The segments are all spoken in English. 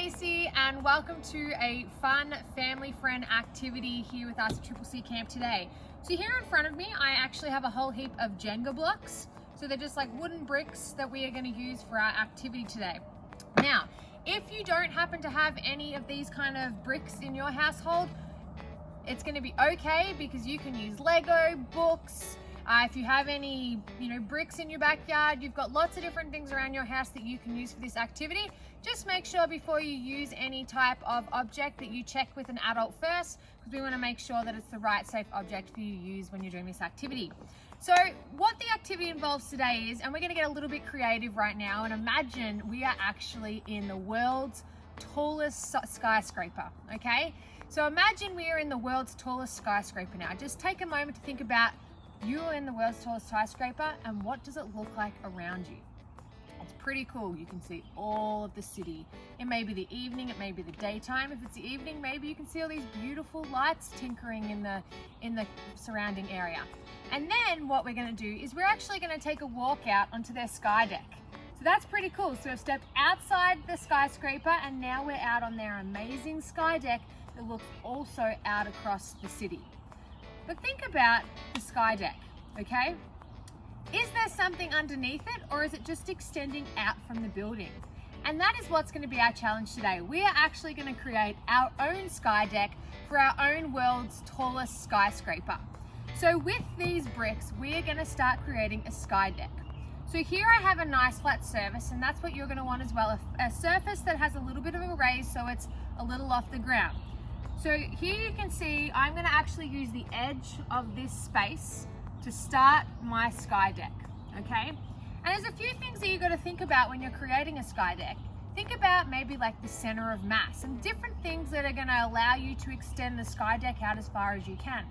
Kasey and welcome to a fun family friend activity here with us at Triple C Camp today. So here in front of me I actually have a whole heap of Jenga blocks. So they're just like wooden bricks that we are going to use for our activity today. Now, if you don't happen to have any of these kind of bricks in your household, it's going to be okay because you can use Lego, books. If you have any, bricks in your backyard, you've got lots of different things around your house that you can use for this activity. Just make sure before you use any type of object that you check with an adult first, because we want to make sure that it's the right safe object for you to use when you're doing this activity. So what the activity involves today is, and we're going to get a little bit creative right now, and imagine we are actually in the world's tallest skyscraper, okay? So imagine we are in the world's tallest skyscraper now. Just take a moment to think about you are in the world's tallest skyscraper and what does it look like around you? It's pretty cool. You can see all of the city. It may be the evening, it may be the daytime. If it's the evening, maybe you can see all these beautiful lights tinkering in the surrounding area. And then what we're going to do is we're actually going to take a walk out onto their sky deck. So that's pretty cool. So we've stepped outside the skyscraper and now we're out on their amazing sky deck that looks also out across the city. But think about the sky deck, okay? Is there something underneath it, or is it just extending out from the building? And that is what's going to be our challenge today. We are actually going to create our own sky deck for our own world's tallest skyscraper. So with these bricks, we are going to start creating a sky deck. So here I have a nice flat surface, and that's what you're going to want as well, a surface that has a little bit of a raise so it's a little off the ground. So here you can see I'm going to actually use the edge of this space to start my sky deck, okay? And there's a few things that you've got to think about when you're creating a sky deck. Think about maybe like the center of mass and different things that are going to allow you to extend the sky deck out as far as you can.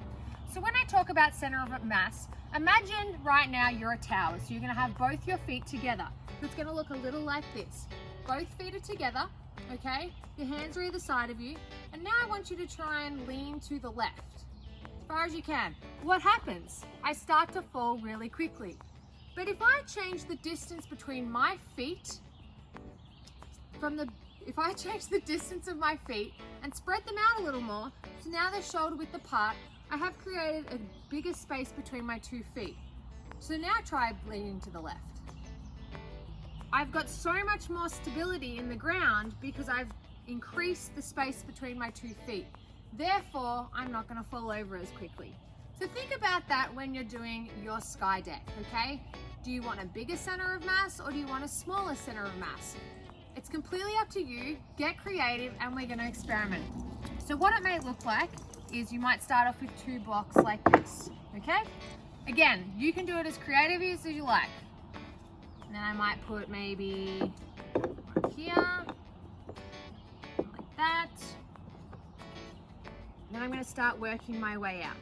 So when I talk about center of mass, imagine right now you're a tower. So you're going to have both your feet together. It's going to look a little like this. Both feet are together. Okay, your hands are either side of you, and now I want you to try and lean to the left as far as you can. What happens? I start to fall really quickly. But if I change the distance between my feet if I change the distance of my feet and spread them out a little more, so now they're shoulder width apart, I have created a bigger space between my 2 feet. So now try leaning to the left. I've got so much more stability in the ground because I've increased the space between my 2 feet. Therefore, I'm not going to fall over as quickly. So think about that when you're doing your sky deck, okay? Do you want a bigger center of mass or do you want a smaller center of mass? It's completely up to you. Get creative and we're going to experiment. So what it may look like is you might start off with 2 blocks like this, okay? Again, you can do it as creative as you like. And then I might put maybe one here, like that. Then I'm going to start working my way out.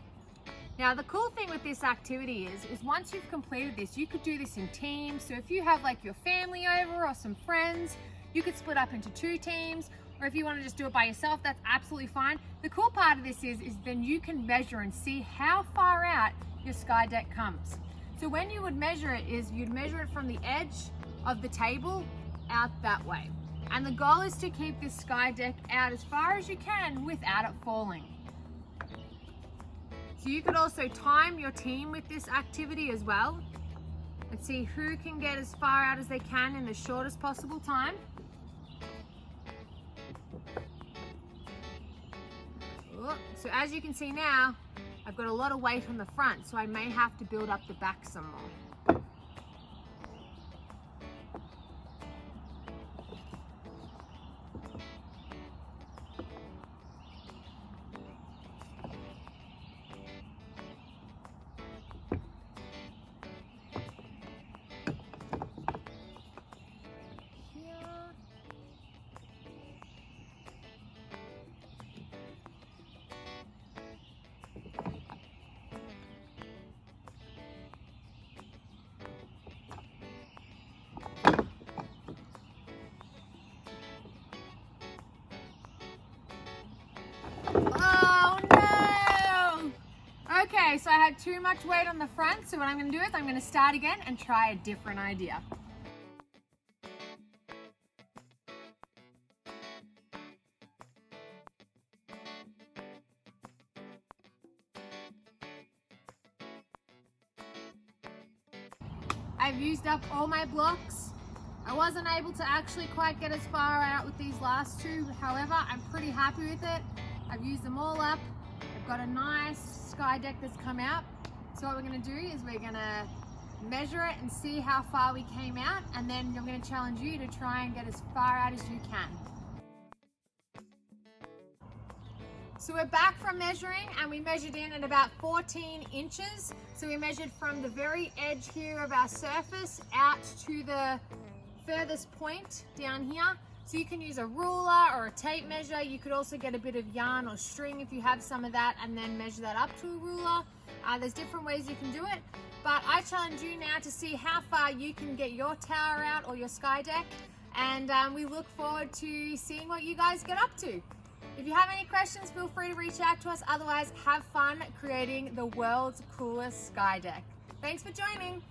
Now the cool thing with this activity is once you've completed this, you could do this in teams. So if you have like your family over or some friends, you could split up into 2 teams. Or if you want to just do it by yourself, that's absolutely fine. The cool part of this is then you can measure and see how far out your sky deck comes. So when you would measure it is you'd measure it from the edge of the table out that way. And the goal is to keep this sky deck out as far as you can without it falling. So you could also time your team with this activity as well and see who can get as far out as they can in the shortest possible time. So as you can see now, I've got a lot of weight on the front, so I may have to build up the back some more. Oh no! Okay, so I had too much weight on the front, so what I'm going to do is I'm going to start again and try a different idea. I've used up all my blocks. I wasn't able to actually quite get as far out with these last two. However, I'm pretty happy with it. I've used them all up. I've got a nice sky deck that's come out. So what we're gonna do is we're gonna measure it and see how far we came out, and then I'm gonna challenge you to try and get as far out as you can. So we're back from measuring, and we measured in at about 14 inches. So we measured from the very edge here of our surface out to the furthest point down here. So you can use a ruler or a tape measure. You could also get a bit of yarn or string if you have some of that, and then measure that up to a ruler. There's different ways you can do it, but I challenge you now to see how far you can get your tower out or your sky deck, and we look forward to seeing what you guys get up to. If you have any questions, feel free to reach out to us. Otherwise, have fun creating the world's coolest sky deck. Thanks for joining.